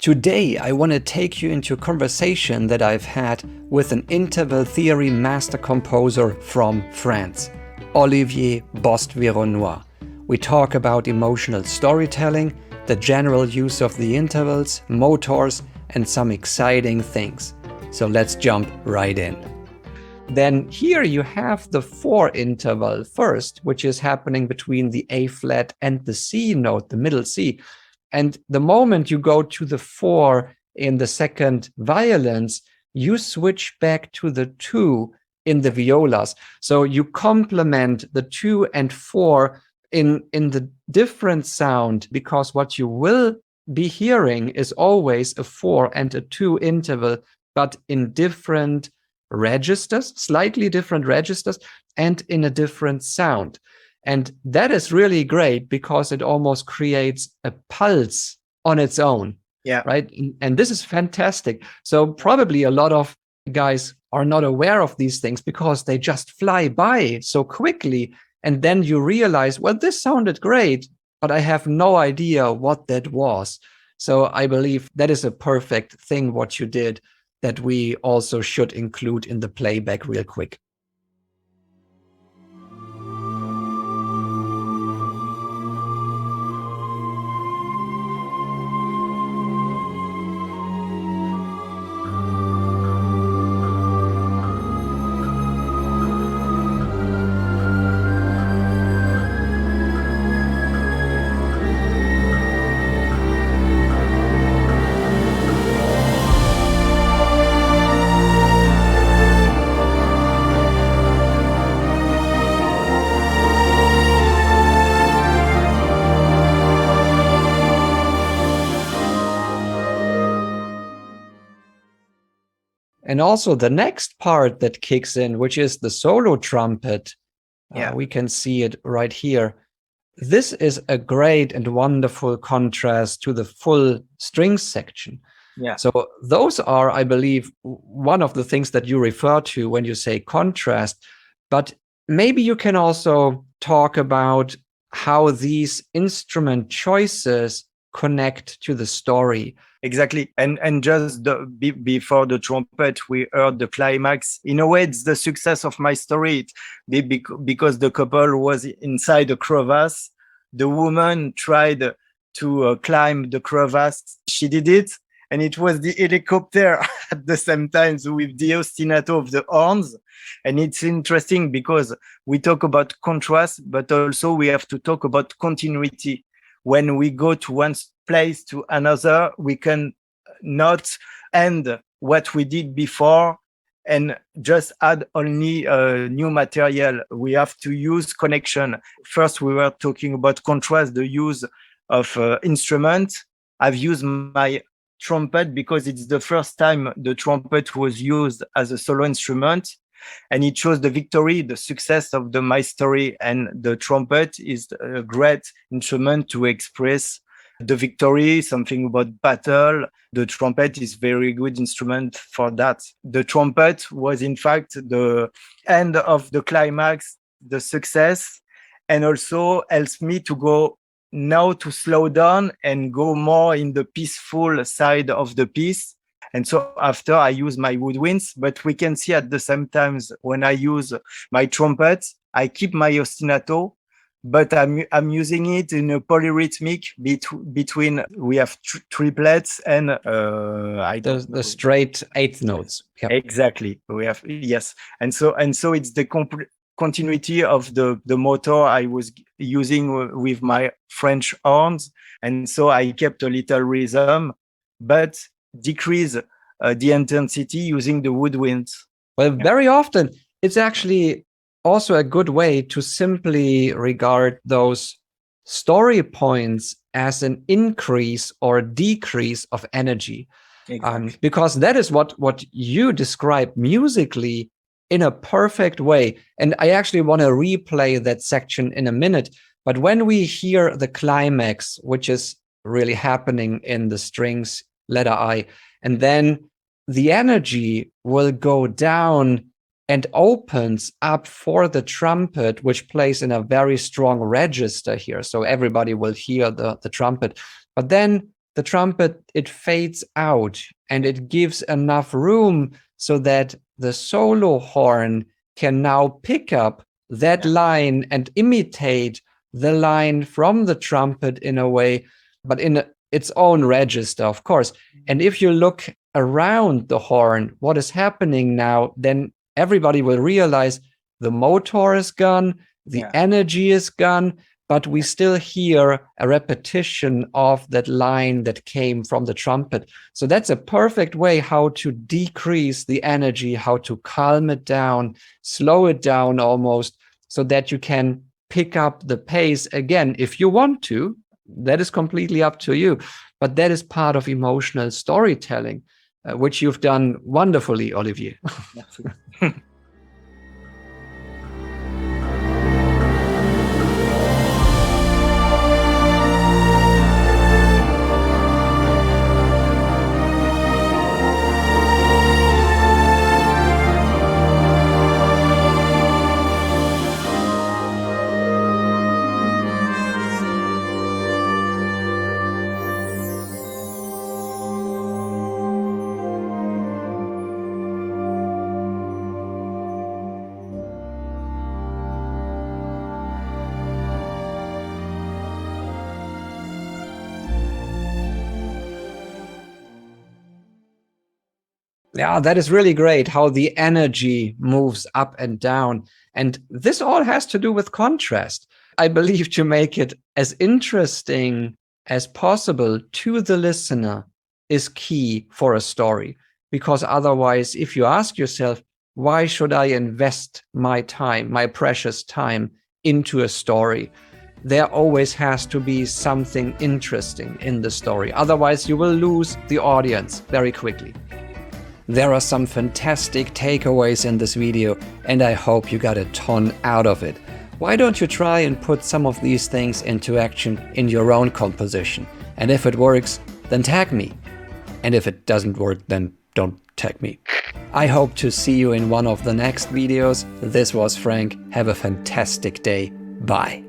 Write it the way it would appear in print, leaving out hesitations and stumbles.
Today, I want to take you into a conversation that I've had with an interval theory master composer from France, Olivier Bostvironnois. We talk about emotional storytelling, the general use of the intervals, motors, and some exciting things. So let's jump right in. Then here you have the 4 interval first, which is happening between the A flat and the C note, the middle C. And the moment you go to the 4 in the second violins, you switch back to the 2 in the violas. So you complement the 2 and 4 in the different sound, because what you will be hearing is always a 4 and a 2 interval, but in different registers, slightly different registers, and in a different sound. And that is really great because it almost creates a pulse on its own. Yeah. Right. And this is fantastic. So probably a lot of guys are not aware of these things because they just fly by so quickly. And then you realize, well, this sounded great, but I have no idea what that was. So I believe that is a perfect thing what you did that we also should include in the playback real quick. And also the next part that kicks in, which is the solo trumpet, we can see it right here. This is a great and wonderful contrast to the full strings section. Yeah. So those are, I believe, one of the things that you refer to when you say contrast. But maybe you can also talk about how these instrument choices connect to the story. Exactly. And just before the trumpet, we heard the climax. In a way, it's the success of my story. Because the couple was inside a crevasse. The woman tried to climb the crevasse. She did it. And it was the helicopter at the same time with the ostinato of the horns. And it's interesting because we talk about contrast, but also we have to talk about continuity. When we go to one place to another, we can not end what we did before and just add only new material. We have to use connection. First, we were talking about contrast, the use of instrument. I've used my trumpet because it's the first time the trumpet was used as a solo instrument. And it shows the victory, the success of my story. And the trumpet is a great instrument to express the victory, something about battle. The trumpet is very good instrument for that. The trumpet was, in fact, the end of the climax, the success, and also helps me to go now to slow down and go more in the peaceful side of the piece. And so after I use my woodwinds, but we can see at the same time when I use my trumpet, I keep my ostinato, but I'm using it in a polyrhythmic between we have triplets and the straight eighth notes. Yep. Exactly. We have, yes. And so it's the continuity of the motor I was using with my French horns. And so I kept a little rhythm, but decrease the intensity using the woodwinds. Well, very often it's actually also a good way to simply regard those story points as an increase or decrease of energy. Exactly. Because that is what you describe musically in a perfect way. And I actually want to replay that section in a minute. But when we hear the climax, which is really happening in the strings, letter I, and then the energy will go down and opens up for the trumpet, which plays in a very strong register here. So everybody will hear the trumpet. But then the trumpet, it fades out and it gives enough room so that the solo horn can now pick up that line and imitate the line from the trumpet in a way, but in its own register, of course. And if you look around the horn, what is happening now, then everybody will realize the motor is gone, the energy is gone, but we still hear a repetition of that line that came from the trumpet. So that's a perfect way how to decrease the energy, how to calm it down, slow it down almost, so that you can pick up the pace again if you want to. That is completely up to you. But that is part of emotional storytelling, which you've done wonderfully, Olivier. Yeah, that is really great how the energy moves up and down. And this all has to do with contrast. I believe to make it as interesting as possible to the listener is key for a story. Because otherwise, if you ask yourself, why should I invest my time, my precious time, into a story? There always has to be something interesting in the story. Otherwise, you will lose the audience very quickly. There are some fantastic takeaways in this video, and I hope you got a ton out of it. Why don't you try and put some of these things into action in your own composition? And if it works, then tag me. And if it doesn't work, then don't tag me. I hope to see you in one of the next videos. This was Frank. Have a fantastic day. Bye.